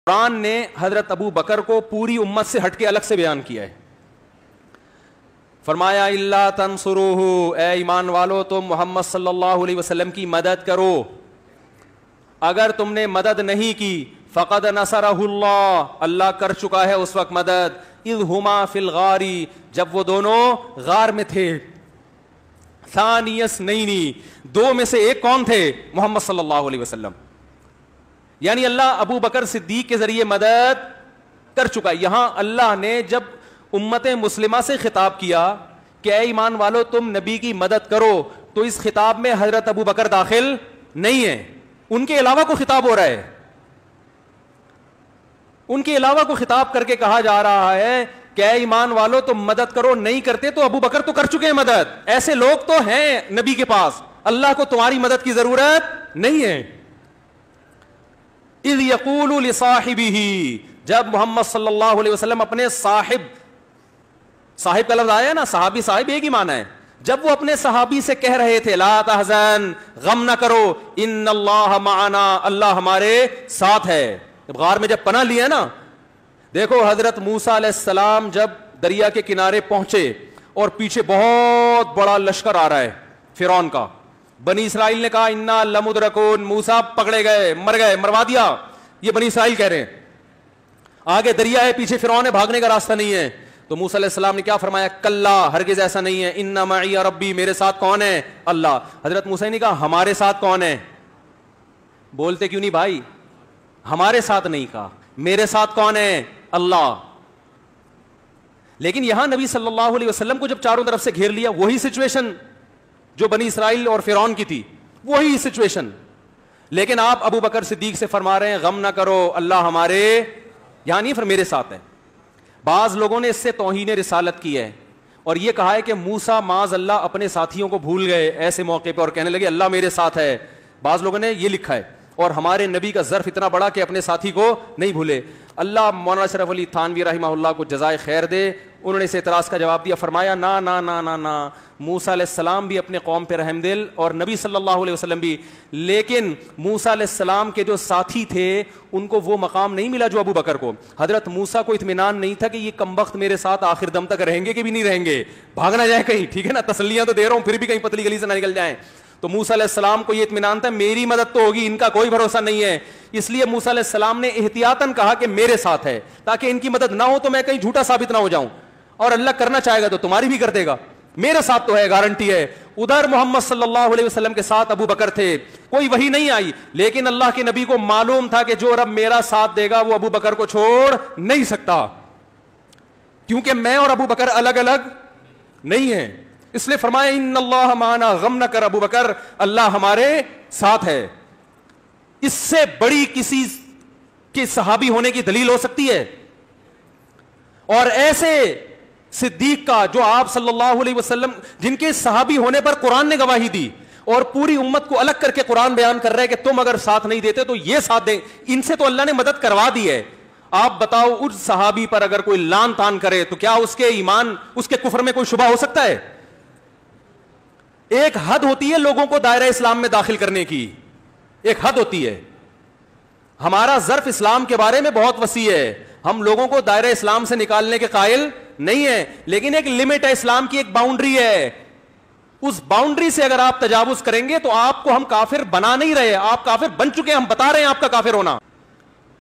قرآن نے حضرت ابو بکر کو پوری امت سے ہٹ کے الگ سے بیان کیا ہے. فرمایا اللہ تنصروہ، اے ایمان والو تم محمد صلی اللہ علیہ وسلم کی مدد کرو، اگر تم نے مدد نہیں کی فقد نصرہ اللہ، اللہ کر چکا ہے اس وقت مدد، اذ ہما فی الغار، جب وہ دونوں غار میں تھے، ثانی اثنین، دو میں سے ایک کون تھے؟ محمد صلی اللہ علیہ وسلم. یعنی اللہ ابو بکر صدیق کے ذریعے مدد کر چکا. یہاں اللہ نے جب امت مسلمہ سے خطاب کیا کہ اے ایمان والو تم نبی کی مدد کرو، تو اس خطاب میں حضرت ابو بکر داخل نہیں ہے، ان کے علاوہ کو خطاب ہو رہا ہے. ان کے علاوہ کو خطاب کر کے کہا جا رہا ہے کہ اے ایمان والو تم مدد کرو، نہیں کرتے تو ابو بکر تو کر چکے ہیں مدد، ایسے لوگ تو ہیں نبی کے پاس، اللہ کو تمہاری مدد کی ضرورت نہیں ہے. اذ یقول لصاحبہ، جب محمد صلی اللہ علیہ وسلم اپنے صاحب کا لفظ آیا نا، صحابی صاحب ایک ہی معنی ہے، جب وہ اپنے صحابی سے کہہ رہے تھے لا تحزن، غم نہ کرو، ان اللہ معنا، اللہ ہمارے ساتھ ہے. غار میں جب پناہ لیا نا، دیکھو حضرت موسیٰ علیہ السلام جب دریا کے کنارے پہنچے اور پیچھے بہت بڑا لشکر آ رہا ہے فرعون کا، بنی اسرائیل نے کہا انا لمدرکون، موسیٰ پکڑے گئے، مر گئے، مروا دیا، یہ بنی اسرائیل کہہ رہے ہیں. آگے دریا ہے، پیچھے فرعون ہے، بھاگنے کا راستہ نہیں ہے. تو موسیٰ علیہ السلام نے کیا فرمایا؟ کلا، ہرگز ایسا نہیں ہے، ان معی ربی، میرے ساتھ کون ہے؟ اللہ. حضرت موسیٰ نے کہا ہمارے ساتھ کون ہے؟ بولتے کیوں نہیں بھائی؟ ہمارے ساتھ نہیں کہا، میرے ساتھ کون ہے؟ اللہ. لیکن یہاں نبی صلی اللہ علیہ وسلم کو جب چاروں طرف سے گھیر لیا، وہی سچویشن جو بنی اسرائیل اور فرعون کی تھی، وہی سچویشن. لیکن آپ ابو بکر صدیق سے فرما رہے ہیں غم نہ کرو، اللہ ہمارے، یہاں نہیں پھر میرے ساتھ ہے. بعض لوگوں نے اس سے توہین رسالت کی ہے اور یہ کہا ہے کہ موسیٰ معاذ اللہ اپنے ساتھیوں کو بھول گئے ایسے موقع پہ اور کہنے لگے اللہ میرے ساتھ ہے. بعض لوگوں نے یہ لکھا ہے، اور ہمارے نبی کا ظرف اتنا بڑا کہ اپنے ساتھی کو نہیں بھولے. اللہ مولانا اشرف علی تھانوی رحمہ اللہ کو جزائے خیر دے، انہوں نے اس اعتراض کا جواب دیا، فرمایا نا نا نا نا نا، موسیٰ علیہ السلام بھی اپنے قوم پہ رحم دل اور نبی صلی اللہ علیہ وسلم بھی، لیکن موسیٰ علیہ السلام کے جو ساتھی تھے ان کو وہ مقام نہیں ملا جو ابو بکر کو. حضرت موسیٰ کو اطمینان نہیں تھا کہ یہ کمبخت میرے ساتھ آخر دم تک رہیں گے کہ بھی نہیں رہیں گے، بھاگ نہ جائیں کہیں، ٹھیک ہے نا، تسلیاں تو دے رہا ہوں پھر بھی کہیں پتلی گلی سے نہ نکل جائیں. تو موسیٰ علیہ السلام کو یہ اطمینان تھا میری مدد تو ہوگی، ان کا کوئی بھروسہ نہیں ہے، اس لیے موسیٰ علیہ السلام نے احتیاطاً کہا کہ میرے ساتھ ہے، تاکہ ان کی مدد نہ ہو تو میں کہیں جھوٹا ثابت نہ ہو جاؤں، اور اللہ کرنا چاہے گا تو تمہاری بھی کر دے گا، میرے ساتھ تو ہے، گارنٹی ہے. ادھر محمد صلی اللہ علیہ وسلم کے ساتھ ابو بکر تھے، کوئی وحی نہیں آئی، لیکن اللہ کے نبی کو معلوم تھا کہ جو رب میرا ساتھ دے گا وہ ابو بکر کو چھوڑ نہیں سکتا، کیونکہ میں اور ابو بکر الگ الگ نہیں ہیں. اس لیے فرمایا ان اللہ معنا، غم نہ کر ابو بکر، اللہ ہمارے ساتھ ہے. اس سے بڑی کسی کے صحابی ہونے کی دلیل ہو سکتی ہے؟ اور ایسے صدیق کا جو آپ صلی اللہ علیہ وسلم، جن کے صحابی ہونے پر قرآن نے گواہی دی اور پوری امت کو الگ کر کے قرآن بیان کر رہے ہیں کہ تم اگر ساتھ نہیں دیتے تو یہ ساتھ دیں، ان سے تو اللہ نے مدد کروا دی ہے. آپ بتاؤ اس صحابی پر اگر کوئی لان تان کرے تو کیا اس کے ایمان، اس کے کفر میں کوئی شبہ ہو سکتا ہے؟ ایک حد ہوتی ہے لوگوں کو دائرہ اسلام میں داخل کرنے کی، ایک حد ہوتی ہے. ہمارا ظرف اسلام کے بارے میں بہت وسیع ہے، ہم لوگوں کو دائرہ اسلام سے نکالنے کے قائل نہیں ہے، لیکن ایک لمٹ ہے، اسلام کی ایک باؤنڈری ہے. اس باؤنڈری سے اگر آپ تجاوز کریں گے تو آپ کو ہم کافر بنا نہیں رہے، آپ کافر بن چکے ہیں، ہم بتا رہے ہیں آپ کا کافر ہونا.